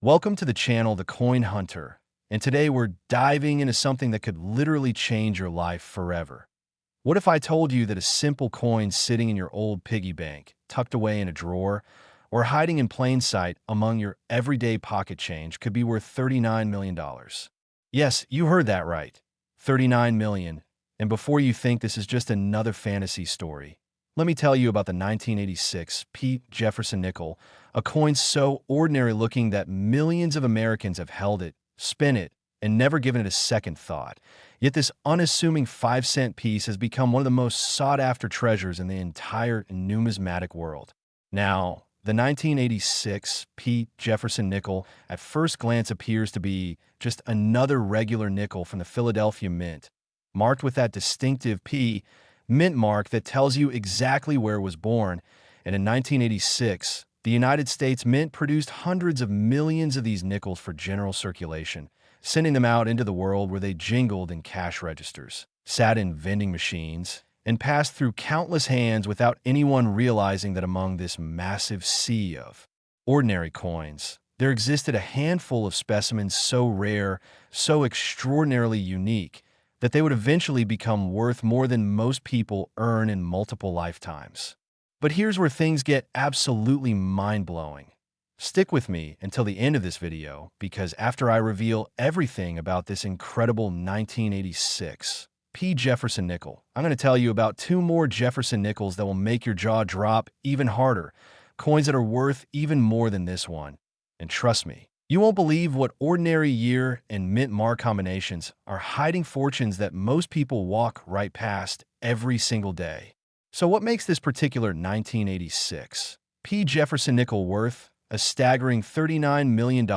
Welcome to the channel, The Coin Hunter, and today we're diving into something that could literally change your life forever. What if I told you that a simple coin sitting in your old piggy bank, tucked away in a drawer, or hiding in plain sight among your everyday pocket change could be worth $39 million? Yes, you heard that right. 39 million. And before you think this is just another fantasy story, let me tell you about the 1986 Jefferson Nickel, a coin so ordinary looking that millions of Americans have held it, spin it, and never given it a second thought. Yet this unassuming 5-cent piece has become one of the most sought-after treasures in the entire numismatic world. Now, the 1986 Jefferson Nickel at first glance appears to be just another regular nickel from the Philadelphia Mint, marked with that distinctive Mint mark that tells you exactly where it was born. And in 1986, the United States Mint produced hundreds of millions of these nickels for general circulation, sending them out into the world where they jingled in cash registers, sat in vending machines, and passed through countless hands without anyone realizing that among this massive sea of ordinary coins, there existed a handful of specimens so rare, so extraordinarily unique, that they would eventually become worth more than most people earn in multiple lifetimes. But here's where things get absolutely mind-blowing. Stick with me until the end of this video, because after I reveal everything about this incredible 1986 Jefferson Nickel, I'm going to tell you about two more Jefferson Nickels that will make your jaw drop even harder, coins that are worth even more than this one. And trust me, you won't believe what ordinary year and mint mark combinations are hiding fortunes that most people walk right past every single day. So what makes this particular 1986 Jefferson Nickel worth a staggering $39 million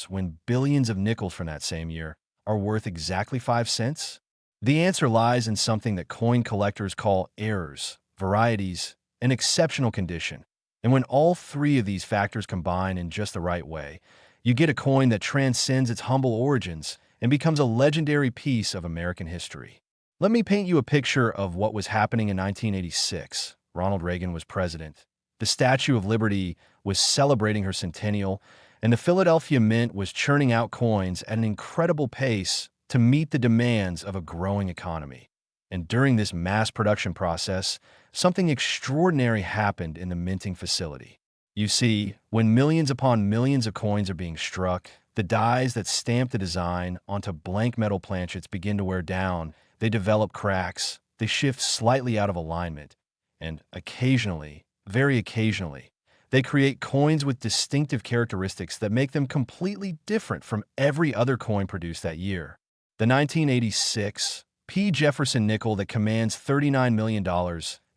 when billions of nickels from that same year are worth exactly 5 cents? The answer lies in something that coin collectors call errors, varieties, and exceptional condition. And when all three of these factors combine in just the right way, you get a coin that transcends its humble origins and becomes a legendary piece of American history. Let me paint you a picture of what was happening in 1986. Ronald Reagan was president. The Statue of Liberty was celebrating her centennial, and the Philadelphia Mint was churning out coins at an incredible pace to meet the demands of a growing economy. And during this mass production process, something extraordinary happened in the minting facility. You see, when millions upon millions of coins are being struck, the dies that stamp the design onto blank metal planchets begin to wear down, they develop cracks, they shift slightly out of alignment, and occasionally, very occasionally, they create coins with distinctive characteristics that make them completely different from every other coin produced that year. The 1986 Jefferson Nickel that commands $39 million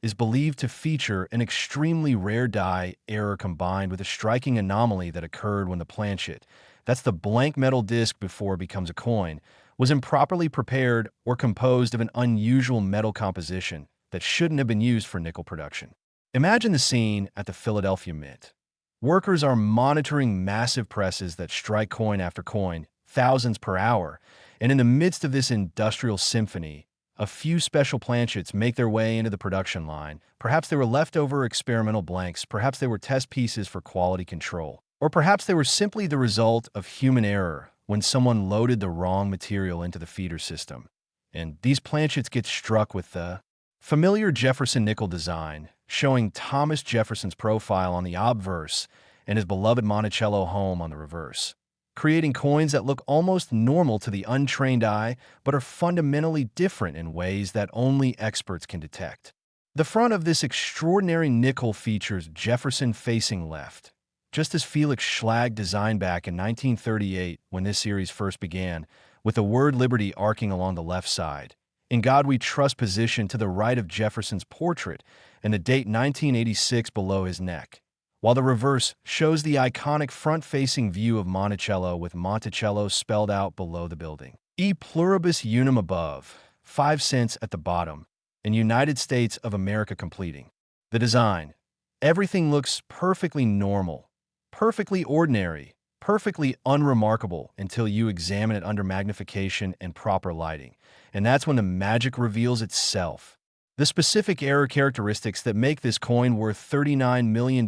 is believed to feature an extremely rare die error combined with a striking anomaly that occurred when the planchet, that's the blank metal disc before it becomes a coin, was improperly prepared or composed of an unusual metal composition that shouldn't have been used for nickel production. Imagine the scene at the Philadelphia Mint. Workers are monitoring massive presses that strike coin after coin, thousands per hour, and in the midst of this industrial symphony, a few special planchets make their way into the production line. Perhaps they were leftover experimental blanks, perhaps they were test pieces for quality control, or perhaps they were simply the result of human error when someone loaded the wrong material into the feeder system. And these planchets get struck with the familiar Jefferson Nickel design, showing Thomas Jefferson's profile on the obverse and his beloved Monticello home on the reverse, creating coins that look almost normal to the untrained eye, but are fundamentally different in ways that only experts can detect. The front of this extraordinary nickel features Jefferson facing left, just as Felix Schlag designed back in 1938 when this series first began, with the word Liberty arcing along the left side. In God We Trust position to the right of Jefferson's portrait and the date 1986 below his neck, while the reverse shows the iconic front-facing view of Monticello with Monticello spelled out below the building. E pluribus unum above, 5 cents at the bottom, and United States of America completing. The design. Everything looks perfectly normal, perfectly ordinary, perfectly unremarkable until you examine it under magnification and proper lighting. And that's when the magic reveals itself. The specific error characteristics that make this coin worth $39 million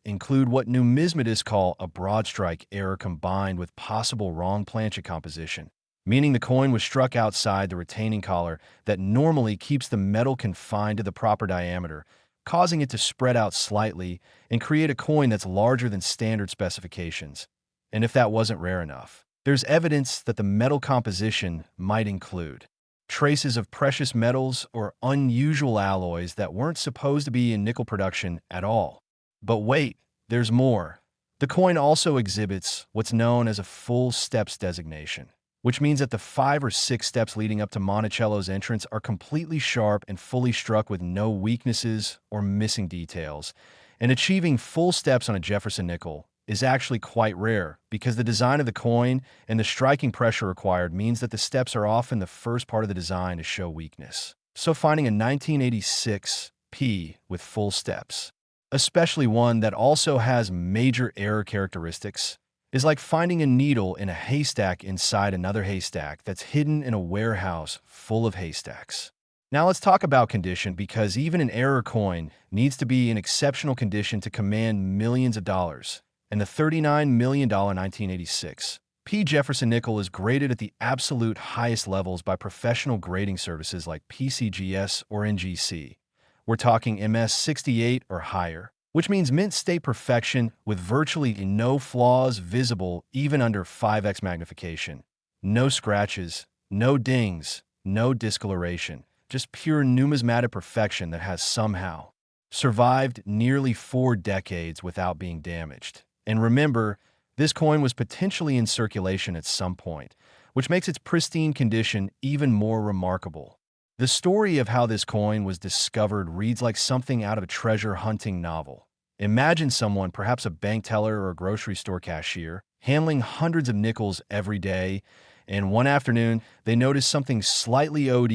include what numismatists call a broad strike error combined with possible wrong planchet composition, meaning the coin was struck outside the retaining collar that normally keeps the metal confined to the proper diameter, causing it to spread out slightly and create a coin that's larger than standard specifications. And if that wasn't rare enough, there's evidence that the metal composition might include traces of precious metals or unusual alloys that weren't supposed to be in nickel production at all. But wait, there's more. The coin also exhibits what's known as a full steps designation, which means that the 5 or 6 steps leading up to Monticello's entrance are completely sharp and fully struck with no weaknesses or missing details. And achieving full steps on a Jefferson nickel is actually quite rare because the design of the coin and the striking pressure required means that the steps are often the first part of the design to show weakness. So finding a 1986 P with full steps, especially one that also has major error characteristics, is like finding a needle in a haystack inside another haystack that's hidden in a warehouse full of haystacks. Now let's talk about condition, because even an error coin needs to be in exceptional condition to command millions of dollars. And the $39 million 1986 P. Jefferson nickel is graded at the absolute highest levels by professional grading services like PCGS or NGC. We're talking MS68 or higher, which means mint state perfection with virtually no flaws visible even under 5x magnification. No scratches, no dings, no discoloration, just pure numismatic perfection that has somehow survived nearly 4 decades without being damaged. And remember, this coin was potentially in circulation at some point, which makes its pristine condition even more remarkable. The story of how this coin was discovered reads like something out of a treasure hunting novel. Imagine someone, perhaps a bank teller or a grocery store cashier, handling hundreds of nickels every day, and one afternoon they notice something slightly odd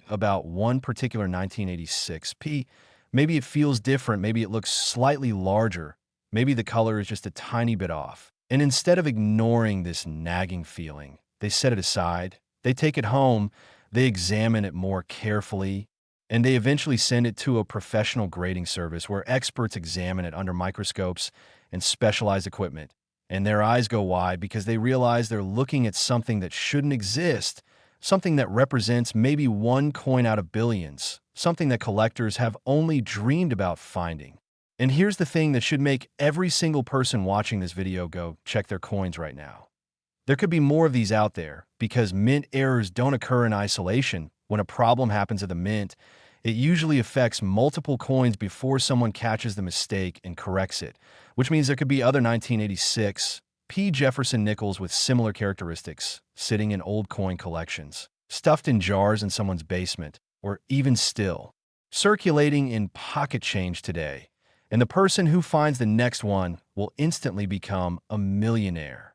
about one particular 1986 P. Maybe it feels different, maybe it looks slightly larger. Maybe the color is just a tiny bit off. And instead of ignoring this nagging feeling, they set it aside, they take it home, they examine it more carefully, and they eventually send it to a professional grading service where experts examine it under microscopes and specialized equipment. And their eyes go wide because they realize they're looking at something that shouldn't exist, something that represents maybe one coin out of billions, something that collectors have only dreamed about finding. And here's the thing that should make every single person watching this video go check their coins right now. There could be more of these out there because mint errors don't occur in isolation. When a problem happens at the mint, it usually affects multiple coins before someone catches the mistake and corrects it, which means there could be other 1986 P. Jefferson nickels with similar characteristics sitting in old coin collections, stuffed in jars in someone's basement, or even still, circulating in pocket change today. And the person who finds the next one will instantly become a millionaire.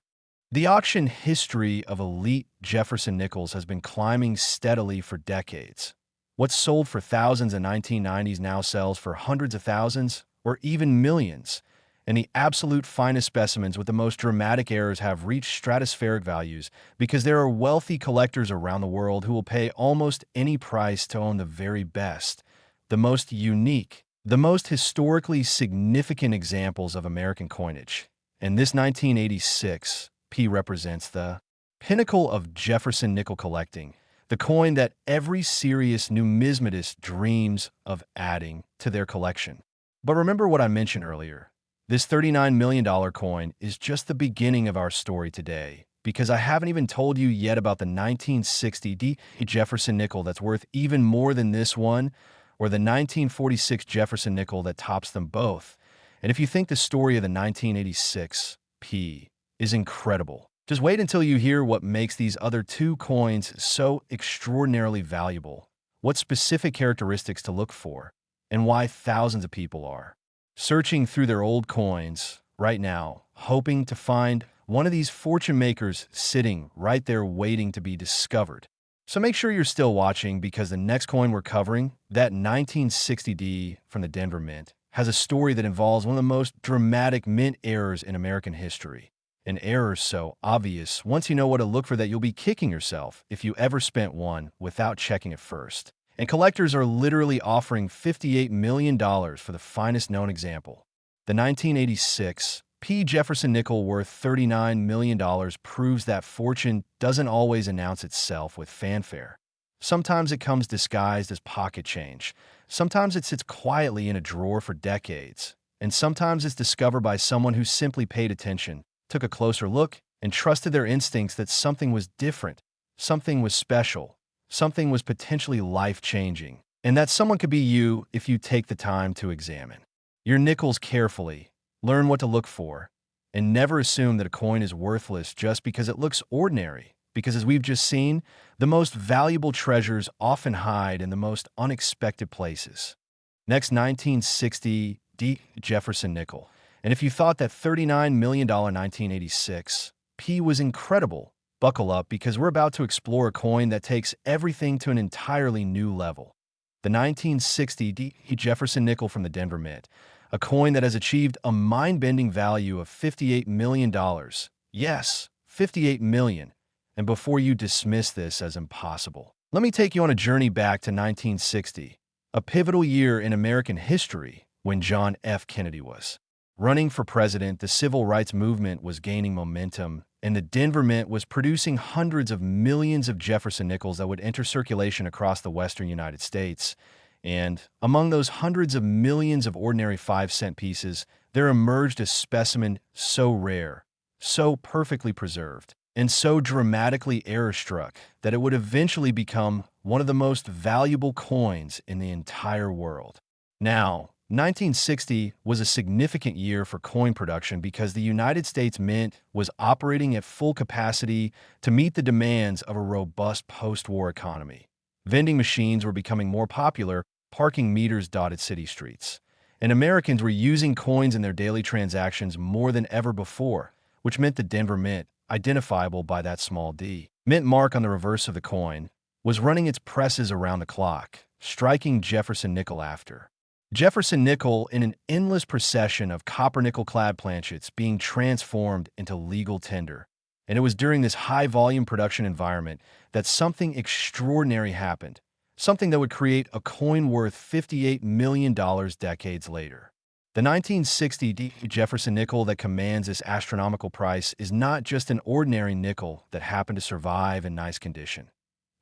The auction history of elite Jefferson nickels has been climbing steadily for decades. What sold for thousands in 1990s now sells for hundreds of thousands or even millions. And the absolute finest specimens with the most dramatic errors have reached stratospheric values because there are wealthy collectors around the world who will pay almost any price to own the very best, the most unique, the most historically significant examples of American coinage. And this 1986 P represents the pinnacle of Jefferson nickel collecting, the coin that every serious numismatist dreams of adding to their collection. But remember what I mentioned earlier. This $39 million coin is just the beginning of our story today, because I haven't even told you yet about the 1960 D. Jefferson nickel that's worth even more than this one, or the 1946 Jefferson nickel that tops them both. And if you think the story of the 1986 P is incredible, just wait until you hear what makes these other 2 coins so extraordinarily valuable, what specific characteristics to look for, and why thousands of people are searching through their old coins right now, hoping to find one of these fortune makers sitting right there waiting to be discovered. So make sure you're still watching, because the next coin we're covering, that 1960D from the Denver Mint, has a story that involves one of the most dramatic mint errors in American history. An error so obvious, once you know what to look for, that you'll be kicking yourself if you ever spent one without checking it first. And collectors are literally offering $58 million for the finest known example. The 1986 P. Jefferson nickel worth $39 million proves that fortune doesn't always announce itself with fanfare. Sometimes it comes disguised as pocket change. Sometimes it sits quietly in a drawer for decades. And sometimes it's discovered by someone who simply paid attention, took a closer look, and trusted their instincts that something was different, something was special, something was potentially life-changing. And that someone could be you if you take the time to examine your nickels carefully, learn what to look for, and never assume that a coin is worthless just because it looks ordinary. Because as we've just seen, the most valuable treasures often hide in the most unexpected places. Next, 1960 D. Jefferson nickel. And if you thought that $39 million 1986 P was incredible, buckle up because we're about to explore a coin that takes everything to an entirely new level. The 1960 D. Jefferson nickel from the Denver Mint, a coin that has achieved a mind-bending value of $58 million. Yes, $58 million. And before you dismiss this as impossible, let me take you on a journey back to 1960, a pivotal year in American history when John F. Kennedy was running for president. The civil rights movement was gaining momentum, and the Denver Mint was producing hundreds of millions of Jefferson nickels that would enter circulation across the western United States. And among those hundreds of millions of ordinary 5-cent pieces, there emerged a specimen so rare, so perfectly preserved, and so dramatically error-struck that it would eventually become one of the most valuable coins in the entire world. Now, 1960 was a significant year for coin production because the United States Mint was operating at full capacity to meet the demands of a robust post-war economy. Vending machines were becoming more popular, parking meters dotted city streets, and Americans were using coins in their daily transactions more than ever before, which meant the Denver Mint, identifiable by that small D mint mark on the reverse of the coin, was running its presses around the clock, striking Jefferson nickel after Jefferson nickel in an endless procession of copper-nickel-clad planchets being transformed into legal tender. And it was during this high-volume production environment that something extraordinary happened, something that would create a coin worth $58 million decades later. The 1960 D. Jefferson nickel that commands this astronomical price is not just an ordinary nickel that happened to survive in nice condition.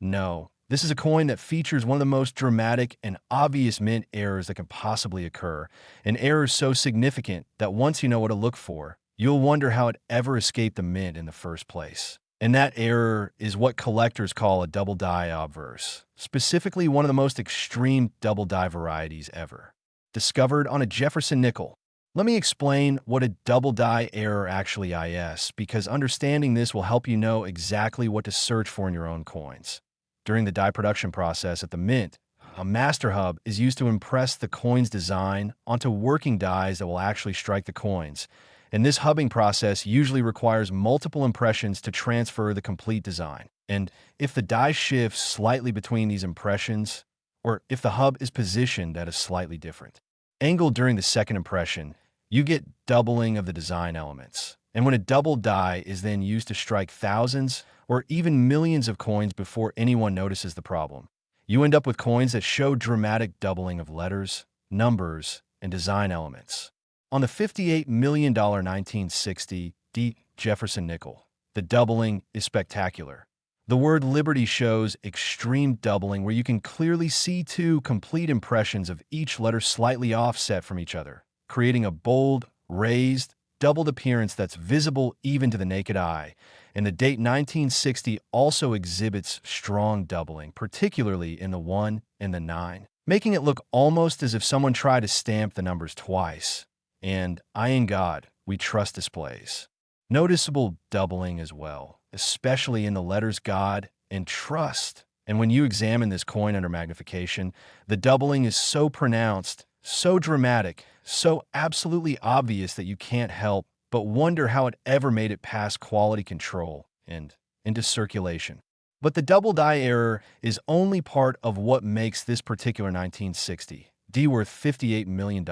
No, this is a coin that features one of the most dramatic and obvious mint errors that can possibly occur, an error so significant that once you know what to look for, you'll wonder how it ever escaped the mint in the first place. And that error is what collectors call a double die obverse, specifically one of the most extreme double die varieties ever, discovered on a Jefferson nickel. Let me explain what a double die error actually is, because understanding this will help you know exactly what to search for in your own coins. During the die production process at the Mint, a master hub is used to impress the coin's design onto working dies that will actually strike the coins. And this hubbing process usually requires multiple impressions to transfer the complete design. And if the die shifts slightly between these impressions, or if the hub is positioned at a slightly different angle during the second impression, you get doubling of the design elements. And when a double die is then used to strike thousands or even millions of coins before anyone notices the problem, you end up with coins that show dramatic doubling of letters, numbers, and design elements. On the $58 million 1960 D. Jefferson nickel, the doubling is spectacular. The word Liberty shows extreme doubling where you can clearly see two complete impressions of each letter slightly offset from each other, creating a bold, raised, doubled appearance that's visible even to the naked eye. And the date 1960 also exhibits strong doubling, particularly in the 1 and the 9, making it look almost as if someone tried to stamp the numbers twice. And I in God, we trust displays noticeable doubling as well, especially in the letters God and trust. And when you examine this coin under magnification, the doubling is so pronounced, so dramatic, so absolutely obvious that you can't help but wonder how it ever made it past quality control and into circulation. But the double die error is only part of what makes this particular 1960 D worth $58 million.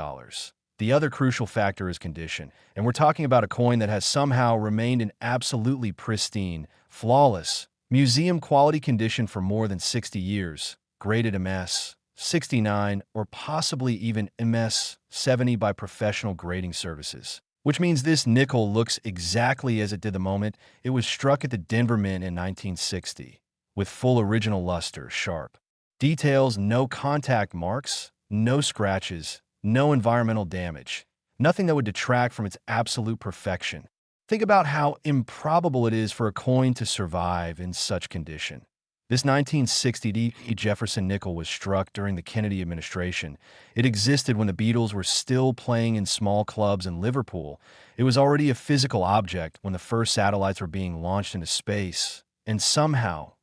The other crucial factor is condition, and we're talking about a coin that has somehow remained in absolutely pristine, flawless, museum-quality condition for more than 60 years, graded MS 69 or possibly even MS 70 by professional grading services. Which means this nickel looks exactly as it did the moment it was struck at the Denver Mint in 1960, with full original luster, sharp details, no contact marks, no scratches, no environmental damage, nothing that would detract from its absolute perfection. Think about how improbable it is for a coin to survive in such condition. This 1960 Jefferson nickel was struck during the Kennedy administration. It existed when the Beatles were still playing in small clubs in Liverpool. It was already a physical object when the first satellites were being launched into space. And somehow,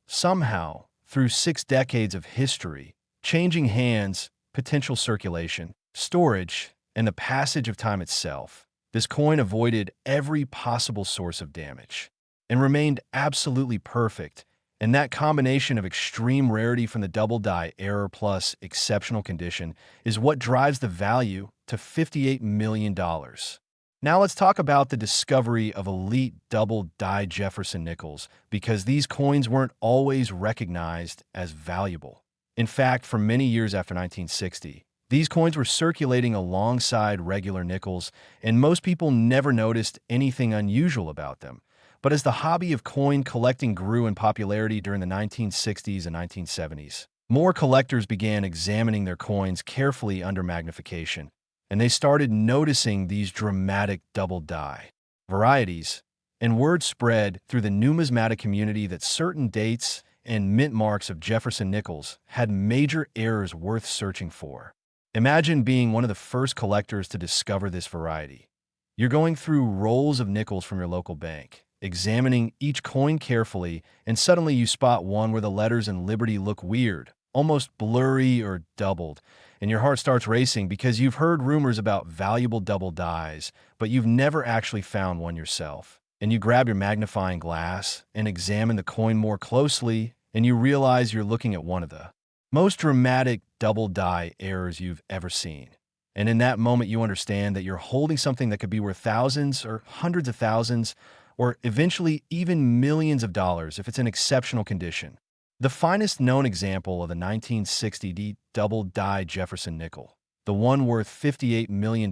through 6 decades of history, changing hands, potential circulation, storage, and the passage of time itself, this coin avoided every possible source of damage and remained absolutely perfect. And that combination of extreme rarity from the double die error plus exceptional condition is what drives the value to $58 million. Now let's talk about the discovery of elite double die Jefferson Nickels, because these coins weren't always recognized as valuable. In fact, for many years after 1960, these coins were circulating alongside regular nickels, and most people never noticed anything unusual about them. But as the hobby of coin collecting grew in popularity during the 1960s and 1970s, more collectors began examining their coins carefully under magnification, and they started noticing these dramatic double die varieties, and word spread through the numismatic community that certain dates and mint marks of Jefferson Nickels had major errors worth searching for. Imagine being one of the first collectors to discover this variety. You're going through rolls of nickels from your local bank, examining each coin carefully, and suddenly you spot one where the letters in Liberty look weird, almost blurry or doubled, and your heart starts racing because you've heard rumors about valuable double dies, but you've never actually found one yourself. And you grab your magnifying glass and examine the coin more closely, and you realize you're looking at one of the most dramatic double die errors you've ever seen. And in that moment, you understand that you're holding something that could be worth thousands or hundreds of thousands, or eventually even millions of dollars if it's in exceptional condition. The finest known example of the 1960 double die Jefferson nickel, the one worth $58 million,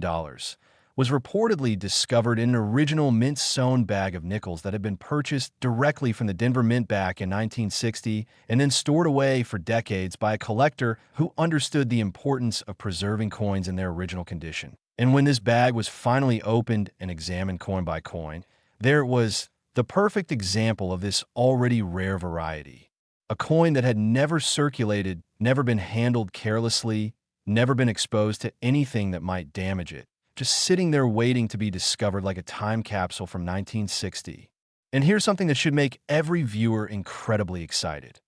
was reportedly discovered in an original mint-sewn bag of nickels that had been purchased directly from the Denver Mint back in 1960 and then stored away for decades by a collector who understood the importance of preserving coins in their original condition. And when this bag was finally opened and examined coin by coin, there it was, the perfect example of this already rare variety. A coin that had never circulated, never been handled carelessly, never been exposed to anything that might damage it, just sitting there waiting to be discovered like a time capsule from 1960. And here's something that should make every viewer incredibly excited.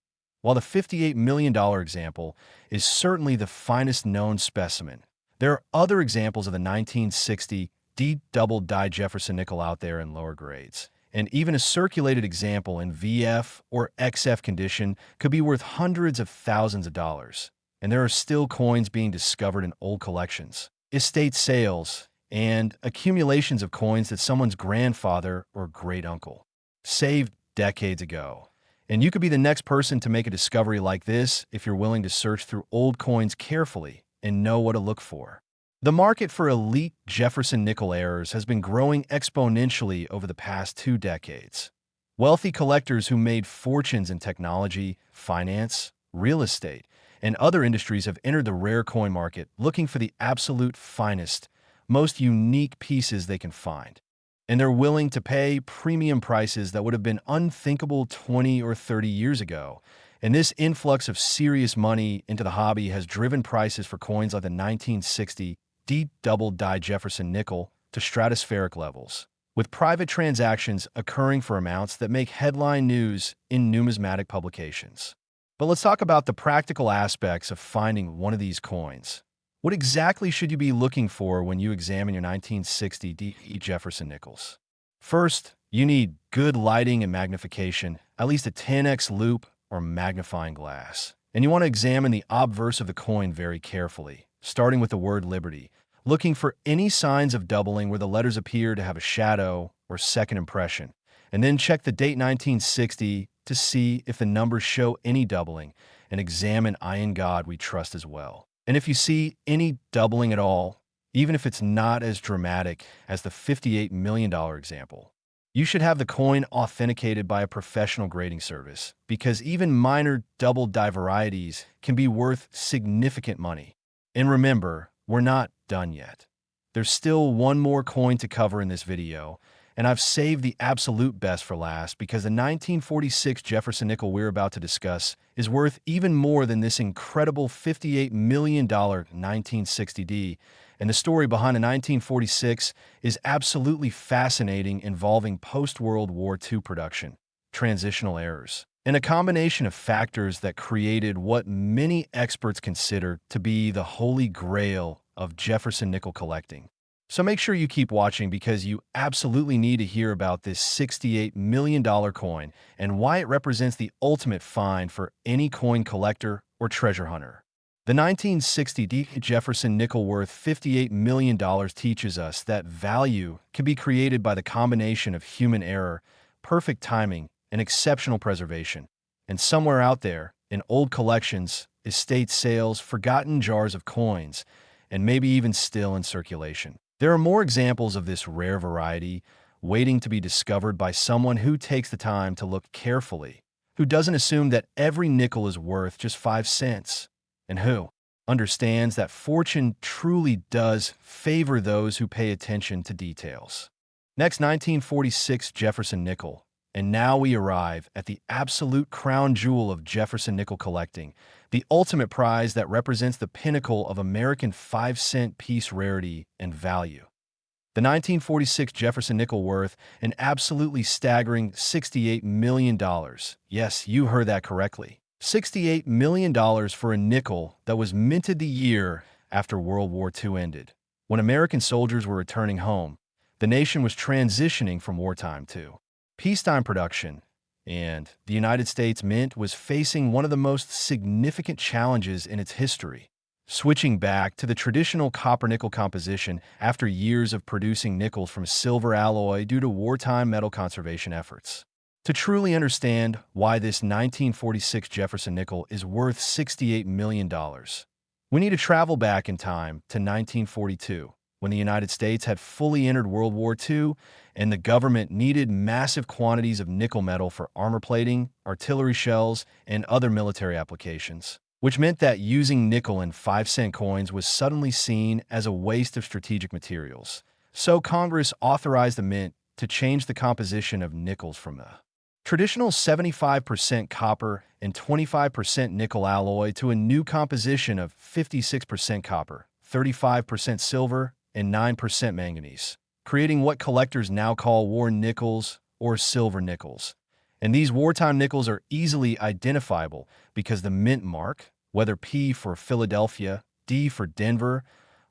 While the $58 million example is certainly the finest known specimen, there are other examples of the 1960 deep double die Jefferson nickel out there in lower grades. And even a circulated example in VF or XF condition could be worth hundreds of thousands of dollars. And there are still coins being discovered in old collections, estate sales, and accumulations of coins that someone's grandfather or great-uncle saved decades ago. And you could be the next person to make a discovery like this if you're willing to search through old coins carefully and know what to look for. The market for elite Jefferson nickel errors has been growing exponentially over the past 2 decades. Wealthy collectors who made fortunes in technology, finance, real estate, and other industries have entered the rare coin market looking for the absolute finest, most unique pieces they can find. And they're willing to pay premium prices that would have been unthinkable 20 or 30 years ago. And this influx of serious money into the hobby has driven prices for coins like the 1960 deep double die Jefferson nickel to stratospheric levels, with private transactions occurring for amounts that make headline news in numismatic publications. But let's talk about the practical aspects of finding one of these coins. What exactly should you be looking for when you examine your 1960 DE Jefferson Nickels? First, you need good lighting and magnification, at least a 10x loupe or magnifying glass. And you want to examine the obverse of the coin very carefully, starting with the word Liberty, looking for any signs of doubling where the letters appear to have a shadow or second impression. And then check the date 1960 to see if the numbers show any doubling. and examine iron God we trust as well. And if you see any doubling at all, even if it's not as dramatic as the $58 million example, you should have the coin authenticated by a professional grading service, because even minor double die varieties can be worth significant money. And remember, we're not done yet. There's still one more coin to cover in this video, and I've saved the absolute best for last because the 1946 Jefferson nickel we're about to discuss is worth even more than this incredible $58 million 1960D, and the story behind the 1946 is absolutely fascinating, involving post-World War II production, transitional errors, and a combination of factors that created what many experts consider to be the holy grail of Jefferson nickel collecting. So make sure you keep watching because you absolutely need to hear about this $68 million coin and why it represents the ultimate find for any coin collector or treasure hunter. The 1960 Jefferson nickel worth $58 million teaches us that value can be created by the combination of human error, perfect timing, and exceptional preservation. And somewhere out there, in old collections, estate sales, forgotten jars of coins, and maybe even still in circulation. There are more examples of this rare variety waiting to be discovered by someone who takes the time to look carefully, who doesn't assume that every nickel is worth just 5 cents, and who understands that fortune truly does favor those who pay attention to details. Next, 1946 Jefferson nickel. And now we arrive at the absolute crown jewel of Jefferson nickel collecting, the ultimate prize that represents the pinnacle of American 5-cent piece rarity and value. The 1946 Jefferson nickel worth an absolutely staggering $68 million. Yes, you heard that correctly. $68 million for a nickel that was minted the year after World War II ended. When American soldiers were returning home, the nation was transitioning from wartime to peacetime production, and the United States Mint was facing one of the most significant challenges in its history, switching back to the traditional copper-nickel composition after years of producing nickels from silver alloy due to wartime metal conservation efforts. To truly understand why this 1946 Jefferson nickel is worth $68 million, we need to travel back in time to 1942, when the United States had fully entered World War II and the government needed massive quantities of nickel metal for armor plating, artillery shells, and other military applications, which meant that using nickel in 5-cent coins was suddenly seen as a waste of strategic materials. So Congress authorized the mint to change the composition of nickels from a traditional 75% copper and 25% nickel alloy to a new composition of 56% copper, 35% silver, and 9% manganese, creating what collectors now call war nickels or silver nickels. And these wartime nickels are easily identifiable because the mint mark, whether P for Philadelphia, D for Denver,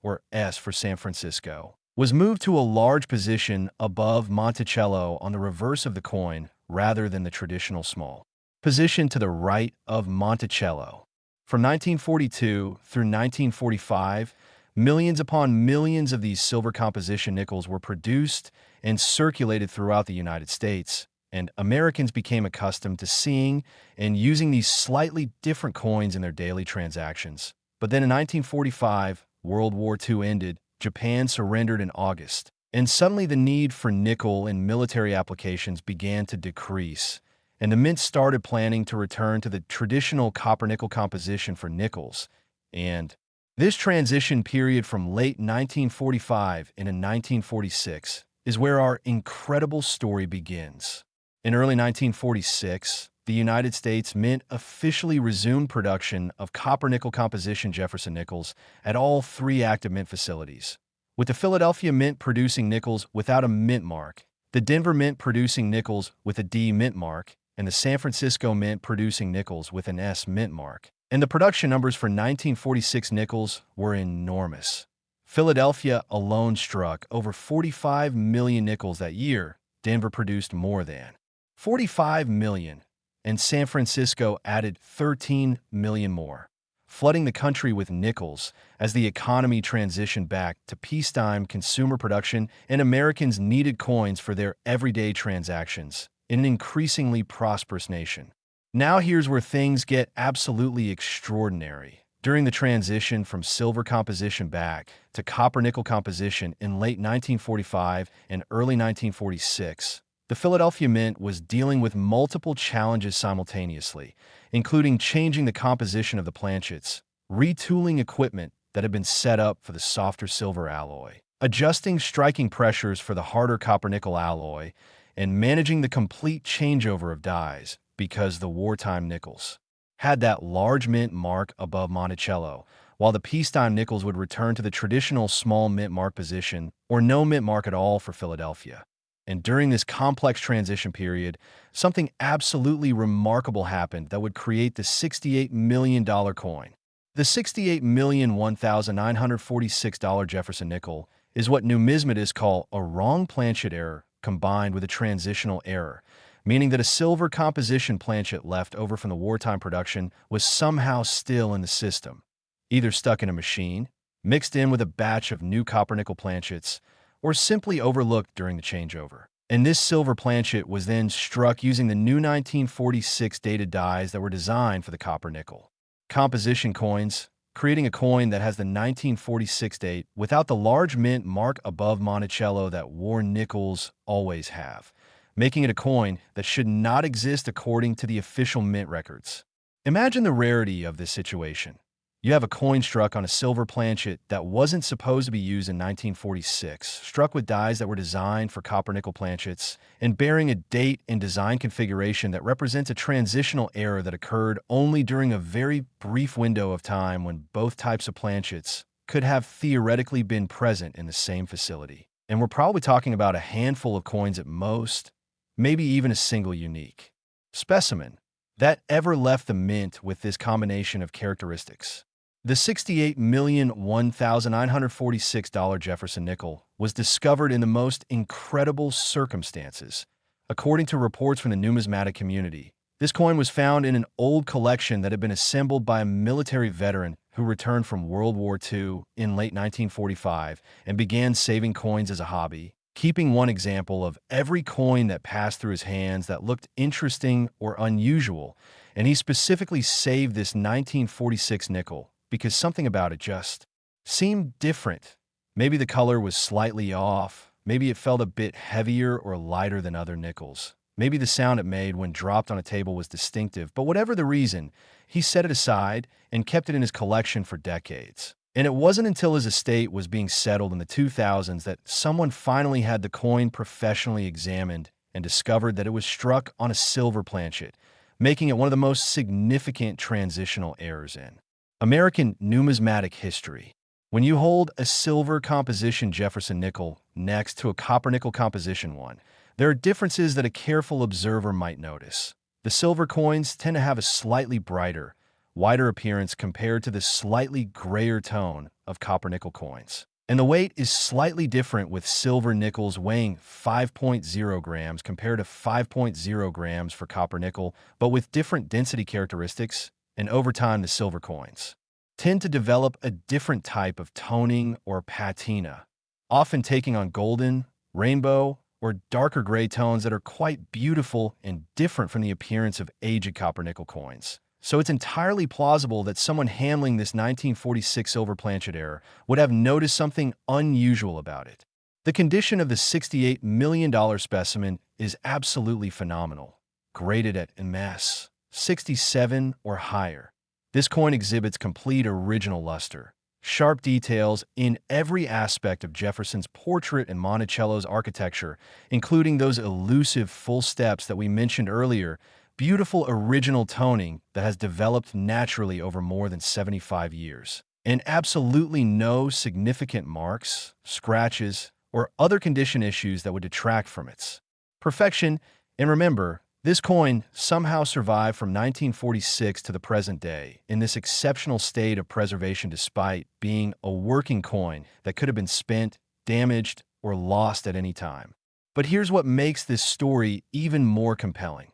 or S for San Francisco, was moved to a large position above Monticello on the reverse of the coin rather than the traditional small position to the right of Monticello. From 1942 through 1945, millions upon millions of these silver composition nickels were produced and circulated throughout the United States, and Americans became accustomed to seeing and using these slightly different coins in their daily transactions. But then in 1945, World War II ended, Japan surrendered in August, and suddenly the need for nickel in military applications began to decrease, and the mint started planning to return to the traditional copper-nickel composition for nickels. And this transition period from late 1945 into 1946 is where our incredible story begins. In early 1946, the United States Mint officially resumed production of copper-nickel composition Jefferson nickels at all 3 active mint facilities, with the Philadelphia Mint producing nickels without a mint mark, the Denver Mint producing nickels with a D mint mark, and the San Francisco Mint producing nickels with an S mint mark. And the production numbers for 1946 nickels were enormous. Philadelphia alone struck over 45 million nickels that year. Denver produced more than 45 million, and San Francisco added 13 million more, flooding the country with nickels as the economy transitioned back to peacetime consumer production and Americans needed coins for their everyday transactions in an increasingly prosperous nation. Now here's where things get absolutely extraordinary. During the transition from silver composition back to copper-nickel composition in late 1945 and early 1946, the Philadelphia Mint was dealing with multiple challenges simultaneously, including changing the composition of the planchets, retooling equipment that had been set up for the softer silver alloy, adjusting striking pressures for the harder copper-nickel alloy, and managing the complete changeover of dies because the wartime nickels had that large mint mark above Monticello, while the peacetime nickels would return to the traditional small mint mark position or no mint mark at all for Philadelphia. And during this complex transition period, something absolutely remarkable happened that would create the $68 million coin. The $68,001,946 Jefferson nickel is what numismatists call a wrong planchet error combined with a transitional error, meaning that a silver composition planchet left over from the wartime production was somehow still in the system, either stuck in a machine, mixed in with a batch of new copper-nickel planchets, or simply overlooked during the changeover. And this silver planchet was then struck using the new 1946 dated dies that were designed for the copper-nickel composition coins, creating a coin that has the 1946 date without the large mint mark above Monticello that war nickels always have, making it a coin that should not exist according to the official mint records. Imagine the rarity of this situation. You have a coin struck on a silver planchet that wasn't supposed to be used in 1946, struck with dies that were designed for copper-nickel planchets, and bearing a date and design configuration that represents a transitional error that occurred only during a very brief window of time when both types of planchets could have theoretically been present in the same facility. And we're probably talking about a handful of coins at most, maybe even a single unique specimen that ever left the mint with this combination of characteristics. The $68,001,946 Jefferson nickel was discovered in the most incredible circumstances. According to reports from the numismatic community, this coin was found in an old collection that had been assembled by a military veteran who returned from World War II in late 1945 and began saving coins as a hobby, keeping one example of every coin that passed through his hands that looked interesting or unusual, and he specifically saved this 1946 nickel because something about it just seemed different. Maybe the color was slightly off, maybe it felt a bit heavier or lighter than other nickels. Maybe the sound it made when dropped on a table was distinctive, but whatever the reason, he set it aside and kept it in his collection for decades. And it wasn't until his estate was being settled in the 2000s that someone finally had the coin professionally examined and discovered that it was struck on a silver planchet, making it one of the most significant transitional errors in American numismatic history. When you hold a silver composition Jefferson nickel next to a copper nickel composition one, there are differences that a careful observer might notice. The silver coins tend to have a slightly brighter, whiter appearance compared to the slightly grayer tone of copper-nickel coins. And the weight is slightly different, with silver nickels weighing 5.0 grams compared to 5.0 grams for copper-nickel, but with different density characteristics, and over time the silver coins tend to develop a different type of toning or patina, often taking on golden, rainbow, or darker gray tones that are quite beautiful and different from the appearance of aged copper-nickel coins. So it's entirely plausible that someone handling this 1946 silver planchet error would have noticed something unusual about it. The condition of the $68 million specimen is absolutely phenomenal, graded at MS 67 or higher. This coin exhibits complete original luster, sharp details in every aspect of Jefferson's portrait and Monticello's architecture, including those elusive full steps that we mentioned earlier, beautiful original toning that has developed naturally over more than 75 years, and absolutely no significant marks, scratches, or other condition issues that would detract from its perfection. And remember, this coin somehow survived from 1946 to the present day in this exceptional state of preservation despite being a working coin that could have been spent, damaged, or lost at any time. But here's what makes this story even more compelling.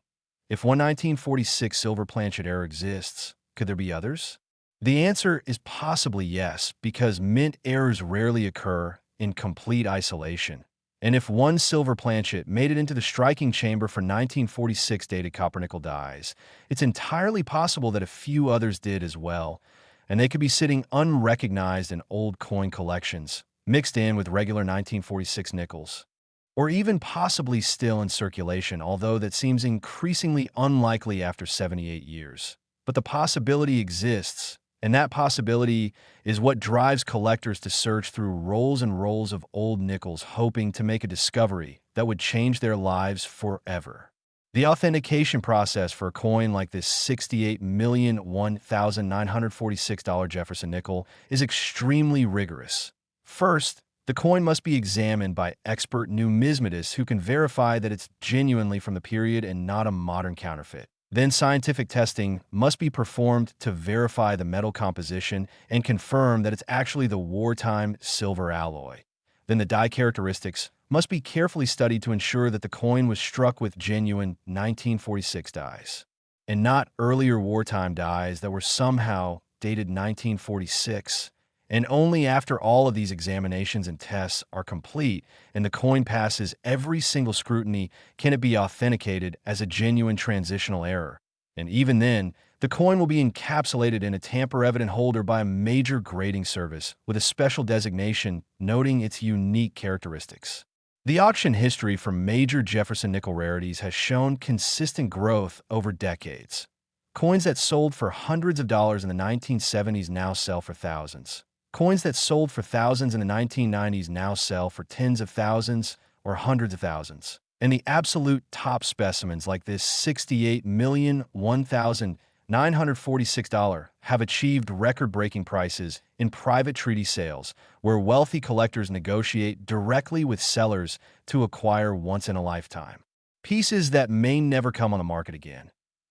If one 1946 silver planchet error exists, could there be others? The answer is possibly yes, because mint errors rarely occur in complete isolation. And if one silver planchet made it into the striking chamber for 1946 dated copper-nickel dies, it's entirely possible that a few others did as well, and they could be sitting unrecognized in old coin collections, mixed in with regular 1946 nickels, or even possibly still in circulation, although that seems increasingly unlikely after 78 years. But the possibility exists, and that possibility is what drives collectors to search through rolls and rolls of old nickels, hoping to make a discovery that would change their lives forever. The authentication process for a coin like this $68,001,946 Jefferson nickel is extremely rigorous. First, the coin must be examined by expert numismatists who can verify that it's genuinely from the period and not a modern counterfeit. Then scientific testing must be performed to verify the metal composition and confirm that it's actually the wartime silver alloy. Then the die characteristics must be carefully studied to ensure that the coin was struck with genuine 1946 dies, and not earlier wartime dies that were somehow dated 1946. And only after all of these examinations and tests are complete and the coin passes every single scrutiny can it be authenticated as a genuine transitional error. And even then, the coin will be encapsulated in a tamper-evident holder by a major grading service with a special designation noting its unique characteristics. The auction history for major Jefferson nickel rarities has shown consistent growth over decades. Coins that sold for hundreds of dollars in the 1970s now sell for thousands. Coins that sold for thousands in the 1990s now sell for tens of thousands or hundreds of thousands. And the absolute top specimens like this $68,001,946 have achieved record-breaking prices in private treaty sales, where wealthy collectors negotiate directly with sellers to acquire once-in-a-lifetime pieces that may never come on the market again.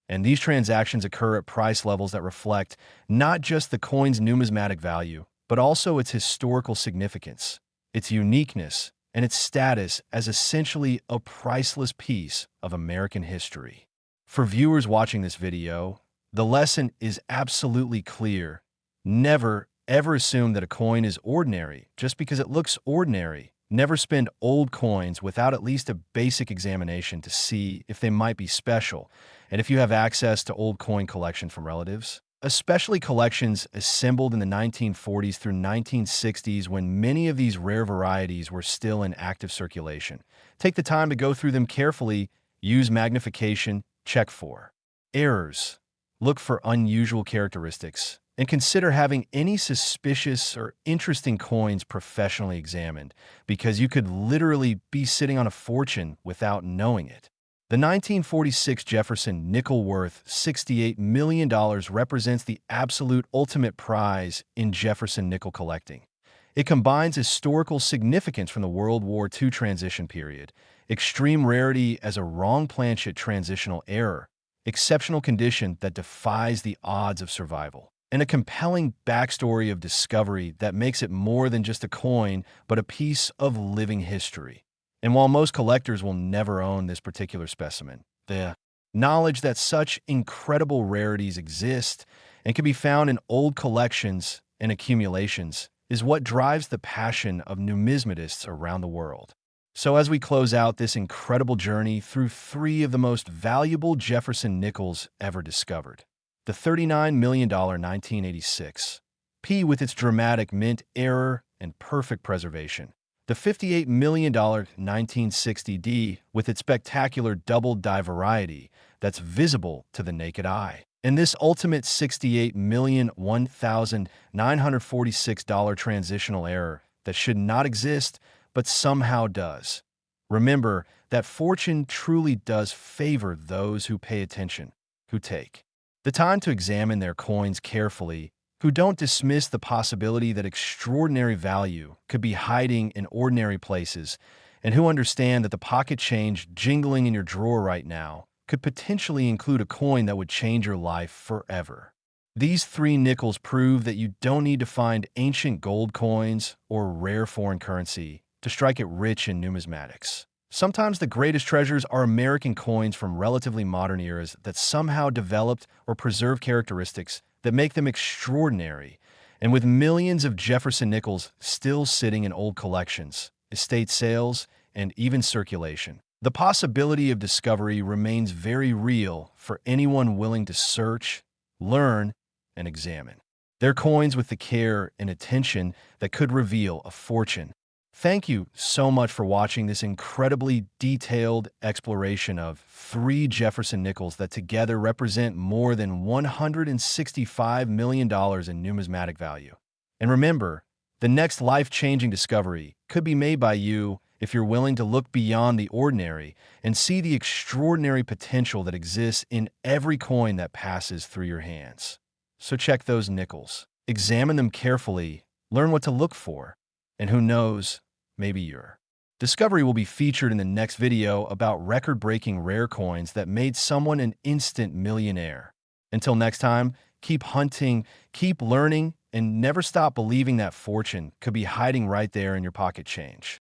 And these transactions occur at price levels that reflect not just the coin's numismatic value, but also its historical significance, its uniqueness, and its status as essentially a priceless piece of American history. For viewers watching this video, the lesson is absolutely clear. Never, ever assume that a coin is ordinary just because it looks ordinary. Never spend old coins without at least a basic examination to see if they might be special. And if you have access to old coin collection from relatives, especially collections assembled in the 1940s through 1960s when many of these rare varieties were still in active circulation, take the time to go through them carefully, use magnification, check for errors, look for unusual characteristics, and consider having any suspicious or interesting coins professionally examined, because you could literally be sitting on a fortune without knowing it. The 1946 Jefferson nickel worth $68 million represents the absolute ultimate prize in Jefferson nickel collecting. It combines historical significance from the World War II transition period, extreme rarity as a wrong planchet transitional error, exceptional condition that defies the odds of survival, and a compelling backstory of discovery that makes it more than just a coin, but a piece of living history. And while most collectors will never own this particular specimen, the knowledge that such incredible rarities exist and can be found in old collections and accumulations is what drives the passion of numismatists around the world. So as we close out this incredible journey through three of the most valuable Jefferson nickels ever discovered, the $39 million 1986 P with its dramatic mint error and perfect preservation, the $58 million 1960 D with its spectacular double die variety that's visible to the naked eye, and this ultimate $68,001,946 transitional error that should not exist but somehow does. Remember that fortune truly does favor those who pay attention, who take the time to examine their coins carefully, who don't dismiss the possibility that extraordinary value could be hiding in ordinary places, and who understand that the pocket change jingling in your drawer right now could potentially include a coin that would change your life forever. These three nickels prove that you don't need to find ancient gold coins or rare foreign currency to strike it rich in numismatics. Sometimes the greatest treasures are American coins from relatively modern eras that somehow developed or preserved characteristics that make them extraordinary. And with millions of Jefferson nickels still sitting in old collections, estate sales, and even circulation. The possibility of discovery remains very real for anyone willing to search, learn, and examine. They're coins with the care and attention that could reveal a fortune. Thank you so much for watching this incredibly detailed exploration of 3 Jefferson Nickels that together represent more than $165 million in numismatic value. And remember, the next life-changing discovery could be made by you if you're willing to look beyond the ordinary and see the extraordinary potential that exists in every coin that passes through your hands. So check those nickels, examine them carefully, learn what to look for, and who knows, maybe your discovery will be featured in the next video about record-breaking rare coins that made someone an instant millionaire. Until next time, keep hunting, keep learning, and never stop believing that fortune could be hiding right there in your pocket change.